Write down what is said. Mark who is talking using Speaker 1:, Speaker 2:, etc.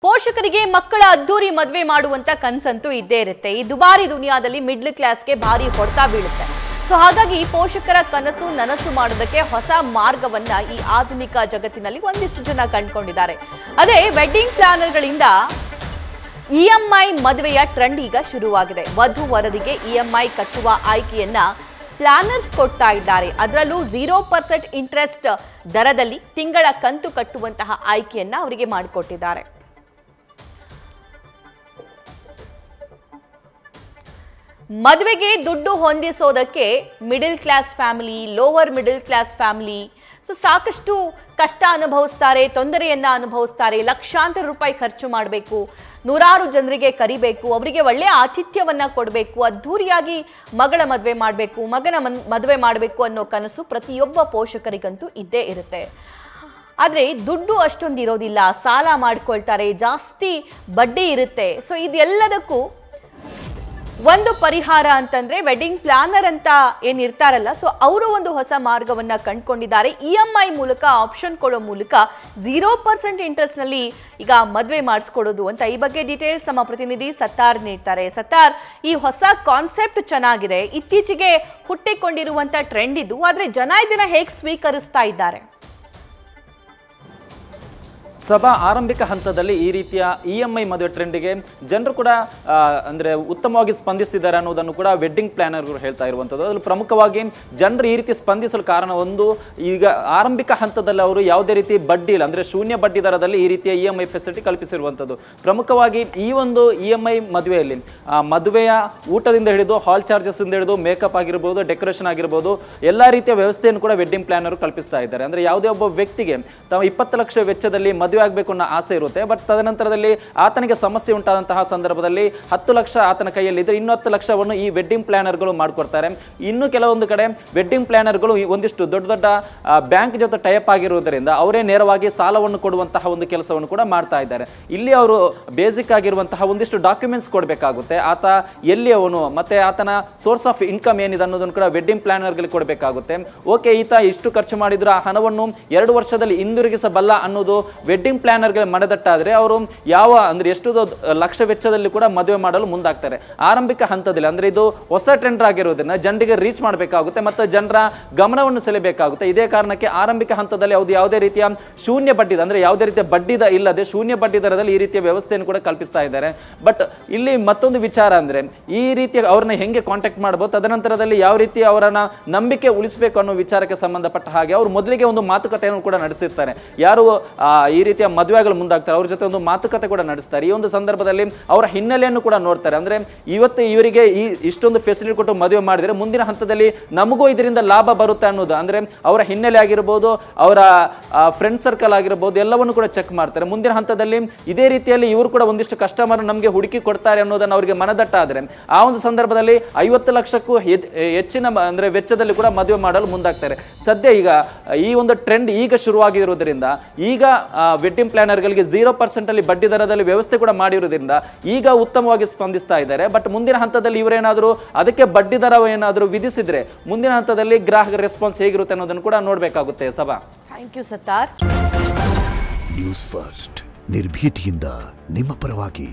Speaker 1: ಪೋಷಕರಿಗೆ ಮಕ್ಕಳ ಅದ್ದೂರಿ ಮದುವೆ ಮಾಡುವಂತ ಕನಸಂತೂ ಇದ್ದೇ ಇರುತ್ತೆ. ಈ ದುಬಾರಿ ದುನಿಯಾದಲ್ಲಿ ಮಿಡ್ಲ್ ಕ್ಲಾಸ್ಗೆ ಭಾರಿ ಹೊಡೆತ ಬೀಳುತ್ತೆ. ಸೊ ಹಾಗಾಗಿ ಪೋಷಕರ ಕನಸು ನನಸು ಮಾಡೋದಕ್ಕೆ ಹೊಸ ಮಾರ್ಗವನ್ನ ಈ ಆಧುನಿಕ ಜಗತ್ತಿನಲ್ಲಿ ಒಂದಿಷ್ಟು ಜನ ಕಂಡುಕೊಂಡಿದ್ದಾರೆ. ಅದೇ ವೆಡ್ಡಿಂಗ್ ಪ್ಲಾನರ್ಗಳಿಂದ ಇಎಂಐ ಮದುವೆಯ ಟ್ರೆಂಡ್ ಈಗ ಶುರುವಾಗಿದೆ. ವಧು-ವರರಿಗೆ ಇಎಂಐ ಕಟ್ಟುವ ಆಯ್ಕೆಯನ್ನ ಪ್ಲಾನರ್ಸ್ ಕೊಡ್ತಾ ಇದ್ದಾರೆ. ಅದರಲ್ಲೂ 0% ಇಂಟ್ರೆಸ್ಟ್ ದರದಲ್ಲಿ ತಿಂಗಳ ಕಂತು ಕಟ್ಟುವಂತಹ ಆಯ್ಕೆಯನ್ನ ಅವರಿಗೆ ಮಾಡಿಕೊಟ್ಟಿದ್ದಾರೆ. ಮದುವೆಗೆ ದುಡ್ಡು ಹೊಂದಿಸೋದಕ್ಕೆ middle class family, lower middle class family ಸಾಕಷ್ಟು ಕಷ್ಟ ಅನುಭವಿಸ್ತಾರೆ, ತೊಂದರೆಯನ್ನ ಅನುಭವಿಸ್ತಾರೆ. ಲಕ್ಷಾಂತರ ರೂಪಾಯಿ ಖರ್ಚು ಮಾಡಬೇಕು, ನೂರಾರು ಜನರಿಗೆ ಕರಿಬೇಕು, ಅವರಿಗೆ ಒಳ್ಳೆಯ ಆತಿಥ್ಯವನ್ನ ಕೊಡಬೇಕು, ಅದ್ಧೂರಿಯಾಗಿ ಮಗಳ ಮದುವೆ ಮಾಡಬೇಕು, ಮಗನ ಮದುವೆ ಮಾಡಬೇಕು ಅನ್ನೋ ಕನಸು ಪ್ರತಿಯೊಬ್ಬ ಪೋಷಕರಿಗಂತೂ ಇದ್ದೇ ಇರುತ್ತೆ. ಆದರೆ ದುಡ್ಡು ಅಷ್ಟೊಂದು ಇರೋದಿಲ್ಲ, ಸಾಲ ಮಾಡ್ಕೊಳ್ತಾರೆ, ಜಾಸ್ತಿ ಬಡ್ಡಿ ಇರುತ್ತೆ. ಸೊ ಇದೆಲ್ಲದಕ್ಕೂ ಒಂದು ಪರಿಹಾರ ಅಂತಂದ್ರೆ ವೆಡ್ಡಿಂಗ್ ಪ್ಲಾನರ್ ಅಂತ ಏನಿರ್ತಾರಲ್ಲ, ಸೊ ಅವರು ಒಂದು ಹೊಸ ಮಾರ್ಗವನ್ನ ಕಂಡುಕೊಂಡಿದ್ದಾರೆ. ಇಎಂಐ ಮೂಲಕ ಆಪ್ಷನ್ ಕೊಡೋ ಮೂಲಕ 0% ಇಂಟ್ರೆಸ್ಟ್ ನಲ್ಲಿ ಈಗ ಮದುವೆ ಮಾಡಿಸ್ಕೊಡೋದು ಅಂತ. ಈ ಬಗ್ಗೆ ಡೀಟೇಲ್ಸ್ ನಮ್ಮ ಪ್ರತಿನಿಧಿ ಸತ್ತಾರ್ ನೀಡ್ತಾರೆ. ಸತ್ತಾರ್, ಈ ಹೊಸ ಕಾನ್ಸೆಪ್ಟ್ ಚೆನ್ನಾಗಿದೆ, ಇತ್ತೀಚೆಗೆ ಹುಟ್ಟಿಕೊಂಡಿರುವಂತ ಟ್ರೆಂಡ್ ಇದು, ಆದ್ರೆ ಜನ ಇದನ್ನ ಹೇಗೆ ಸ್ವೀಕರಿಸ್ತಾ ಇದ್ದಾರೆ?
Speaker 2: ಸಭಾ ಆರಂಭಿಕ ಹಂತದಲ್ಲಿ ಈ ರೀತಿಯ ಇಎಂಐ ಮದುವೆ ಟ್ರೆಂಡ್ಗೆ ಜನರು ಕೂಡ ಅಂದರೆ ಉತ್ತಮವಾಗಿ ಸ್ಪಂದಿಸ್ತಿದ್ದಾರೆ ಅನ್ನೋದನ್ನು ಕೂಡ ವೆಡ್ಡಿಂಗ್ ಪ್ಲಾನರ್ಗಳು ಹೇಳ್ತಾ ಇರುವಂಥದ್ದು. ಅದರಲ್ಲಿ ಪ್ರಮುಖವಾಗಿ ಜನರು ಈ ರೀತಿ ಸ್ಪಂದಿಸಲು ಕಾರಣ ಒಂದು, ಈಗ ಆರಂಭಿಕ ಹಂತದಲ್ಲಿ ಅವರು ಯಾವುದೇ ರೀತಿ ಬಡ್ಡಿ ಇಲ್ಲ, ಅಂದರೆ ಶೂನ್ಯ ಬಡ್ಡಿ ದರದಲ್ಲಿ ಈ ರೀತಿಯ ಇಎಂಐ ಫೆಸಿಲಿಟಿ ಕಲ್ಪಿಸಿರುವಂಥದ್ದು. ಪ್ರಮುಖವಾಗಿ ಈ ಒಂದು ಇಎಂಐ ಮದುವೆಯಲ್ಲಿ ಮದುವೆಯ ಊಟದಿಂದ ಹಿಡಿದು ಹಾಲ್ ಚಾರ್ಜಸ್ ಇಂದ ಹಿಡಿದು ಮೇಕಪ್ ಆಗಿರ್ಬೋದು, ಡೆಕೋರೇಷನ್ ಆಗಿರ್ಬೋದು, ಎಲ್ಲ ರೀತಿಯ ವ್ಯವಸ್ಥೆಯನ್ನು ಕೂಡ ವೆಡ್ಡಿಂಗ್ ಪ್ಲಾನರ್ ಕಲ್ಪಿಸ್ತಾ ಇದ್ದಾರೆ. ಅಂದರೆ ಯಾವುದೇ ಒಬ್ಬ ವ್ಯಕ್ತಿಗೆ ತಾವು 20 ಲಕ್ಷ ವೆಚ್ಚದಲ್ಲಿ ಮದುವೆ ಆಗಬೇಕು ಅನ್ನೋ ಆಸೆ ಇರುತ್ತೆ, ಬಟ್ ತದನಂತರದಲ್ಲಿ ಆತನಿಗೆ ಸಮಸ್ಯೆ ಉಂಟಾದಂತಹ ಸಂದರ್ಭದಲ್ಲಿ 10 ಲಕ್ಷ ಆತನ ಕೈಯಲ್ಲಿ ಇದ್ರೆ ಇನ್ನು 10 ಲಕ್ಷವನ್ನು ಈ ವೆಡ್ಡಿಂಗ್ ಪ್ಲಾನರ್ಗಳು ಮಾಡಿಕೊಡ್ತಾರೆ. ಇನ್ನು ಕೆಲವೊಂದು ಕಡೆ ವೆಡ್ಡಿಂಗ್ ಪ್ಲಾನರ್ಗಳು ಒಂದಿಷ್ಟು ದೊಡ್ಡ ದೊಡ್ಡ ಬ್ಯಾಂಕ್ ಜೊತೆ ಟೈಪ್ ಆಗಿರುವುದರಿಂದ ಅವರೇ ನೇರವಾಗಿ ಸಾಲವನ್ನು ಕೊಡುವಂತಹ ಒಂದು ಕೆಲಸವನ್ನು ಕೂಡ ಮಾಡ್ತಾ ಇದ್ದಾರೆ. ಇಲ್ಲಿ ಅವರು ಬೇಸಿಕ್ ಆಗಿರುವಂತಹ ಒಂದಿಷ್ಟು ಡಾಕ್ಯುಮೆಂಟ್ಸ್ ಕೊಡಬೇಕಾಗುತ್ತೆ, ಆತ ಎಲ್ಲಿ ಅವನು ಮತ್ತೆ ಆತನ ಸೋರ್ಸ್ ಆಫ್ ಇನ್ಕಮ್ ಏನಿದೆ ಅನ್ನೋದನ್ನು ಕೂಡ ವೆಡ್ಡಿಂಗ್ ಪ್ಲಾನರ್ಗಳಿಗೆ ಕೊಡಬೇಕಾಗುತ್ತೆ. ಓಕೆ, ಈತ ಇಷ್ಟು ಖರ್ಚು ಮಾಡಿದ್ರು ಆ ಹಣವನ್ನು 2 ವರ್ಷದಲ್ಲಿ ಹಿಂದಿರುಗಿಸಬಲ್ಲ ಅನ್ನೋದು ವೆಡ್ಡಿಂಗ್ ಪ್ಲಾನರ್ಗೆ ಮನದಟ್ಟಾದರೆ ಅವರು ಅಂದ್ರೆ ಎಷ್ಟು ಲಕ್ಷ ವೆಚ್ಚದಲ್ಲಿ ಕೂಡ ಮದುವೆ ಮಾಡಲು ಮುಂದಾಗ್ತಾರೆ. ಆರಂಭಿಕ ಹಂತದಲ್ಲಿ ಅಂದ್ರೆ ಇದು ಹೊಸ ಟ್ರೆಂಡ್ ಆಗಿರೋದ್ರಿಂದ ಜನರಿಗೆ ರೀಚ್ ಮಾಡಬೇಕಾಗುತ್ತೆ ಮತ್ತು ಜನರ ಗಮನವನ್ನು ಸೆಳೆಯಬೇಕಾಗುತ್ತೆ. ಇದೇ ಕಾರಣಕ್ಕೆ ಆರಂಭಿಕ ಹಂತದಲ್ಲಿ ಯಾವುದೇ ರೀತಿಯ ಶೂನ್ಯ ಬಡ್ಡಿ, ಅಂದ್ರೆ ಯಾವುದೇ ರೀತಿಯ ಬಡ್ಡಿ ಇಲ್ಲದೆ ಶೂನ್ಯ ಬಡ್ಡಿ ದರದಲ್ಲಿ ಈ ರೀತಿಯ ವ್ಯವಸ್ಥೆಯನ್ನು ಕೂಡ ಕಲ್ಪಿಸ್ತಾ ಇದ್ದಾರೆ. ಬಟ್ ಇಲ್ಲಿ ಮತ್ತೊಂದು ವಿಚಾರ ಅಂದ್ರೆ ಈ ರೀತಿಯ ಅವ್ರನ್ನ ಹೆಂಗೆ ಕಾಂಟ್ಯಾಕ್ಟ್ ಮಾಡಬಹುದು, ತದನಂತರದಲ್ಲಿ ಯಾವ ರೀತಿ ಅವರನ್ನ ನಂಬಿಕೆ ಉಳಿಸಬೇಕು ಅನ್ನೋ ವಿಚಾರಕ್ಕೆ ಸಂಬಂಧಪಟ್ಟ ಹಾಗೆ ಅವರು ಮೊದಲಿಗೆ ಒಂದು ಮಾತುಕತೆಯನ್ನು ಕೂಡ ನಡೆಸಿರ್ತಾರೆ. ಯಾರು ಈ ರೀತಿಯ ಮದುವೆಗಳು ಮುಂದಾಗ್ತಾರೆ ಅವ್ರ ಜೊತೆ ಒಂದು ಮಾತುಕತೆ ಕೂಡ ನಡೆಸ್ತಾರೆ. ಈ ಒಂದು ಸಂದರ್ಭದಲ್ಲಿ ಅವರ ಹಿನ್ನೆಲೆಯನ್ನು ಕೂಡ ನೋಡ್ತಾರೆ. ಅಂದ್ರೆ ಇವತ್ತು ಇವರಿಗೆ ಇಷ್ಟೊಂದು ಫೆಸಿಲಿಟಿ ಕೊಟ್ಟು ಮದುವೆ ಮಾಡಿದರೆ ಮುಂದಿನ ಹಂತದಲ್ಲಿ ನಮಗೂ ಇದರಿಂದ ಲಾಭ ಬರುತ್ತೆ ಅನ್ನೋದು, ಅಂದ್ರೆ ಅವರ ಹಿನ್ನೆಲೆ ಆಗಿರ್ಬೋದು, ಅವರ ಫ್ರೆಂಡ್ ಸರ್ಕಲ್ ಆಗಿರ್ಬೋದು, ಎಲ್ಲವನ್ನು ಕೂಡ ಚೆಕ್ ಮಾಡ್ತಾರೆ. ಮುಂದಿನ ಹಂತದಲ್ಲಿ ಇದೇ ರೀತಿಯಲ್ಲಿ ಇವರು ಕೂಡ ಒಂದಿಷ್ಟು ಕಸ್ಟಮರ್ ನಮಗೆ ಹುಡುಕಿ ಕೊಡ್ತಾರೆ ಅನ್ನೋದನ್ನು ಅವರಿಗೆ ಮನದಟ್ಟಾದ್ರೆ ಆ ಒಂದು ಸಂದರ್ಭದಲ್ಲಿ 50 ಲಕ್ಷಕ್ಕೂ ಹೆಚ್ಚಿನ ಅಂದ್ರೆ ವೆಚ್ಚದಲ್ಲಿ ಕೂಡ ಮದುವೆ ಮಾಡಲು ಮುಂದಾಗ್ತಾರೆ. ಸದ್ಯ ಈಗ ಈ ಒಂದು ಟ್ರೆಂಡ್ ಈಗ ಶುರುವಾಗಿರುವುದರಿಂದ ಈಗ ವೆಡ್ಡಿಂಗ್ ಪ್ಲಾನರ್ಗಳಿಗೆ 0% ಅಲ್ಲಿ ಬಡ್ಡಿ ದರದಲ್ಲಿ ವ್ಯವಸ್ಥೆ ಕೂಡ ಮಾಡಿರುವುದರಿಂದ ಈಗ ಉತ್ತಮವಾಗಿ ಸ್ಪಂದಿಸ್ತಾ ಇದ್ದಾರೆ. ಬಟ್ ಮುಂದಿನ ಹಂತದಲ್ಲಿ ಇವರೇನಾದರೂ ಅದಕ್ಕೆ ಬಡ್ಡಿ ದರ ಏನಾದರೂ ವಿಧಿಸಿದ್ರೆ ಮುಂದಿನ ಹಂತದಲ್ಲಿ ಗ್ರಾಹಕರ ರೆಸ್ಪಾನ್ಸ್ ಹೇಗಿರುತ್ತೆ ಅನ್ನೋದನ್ನು ಕೂಡ ನೋಡಬೇಕಾಗುತ್ತೆ. ಸಭಾ,
Speaker 1: thank you Sattar.
Speaker 3: News First, ನಿರ್ಭೀತಿಯಿಂದ ನಿಮ್ಮ ಪರವಾಗಿ.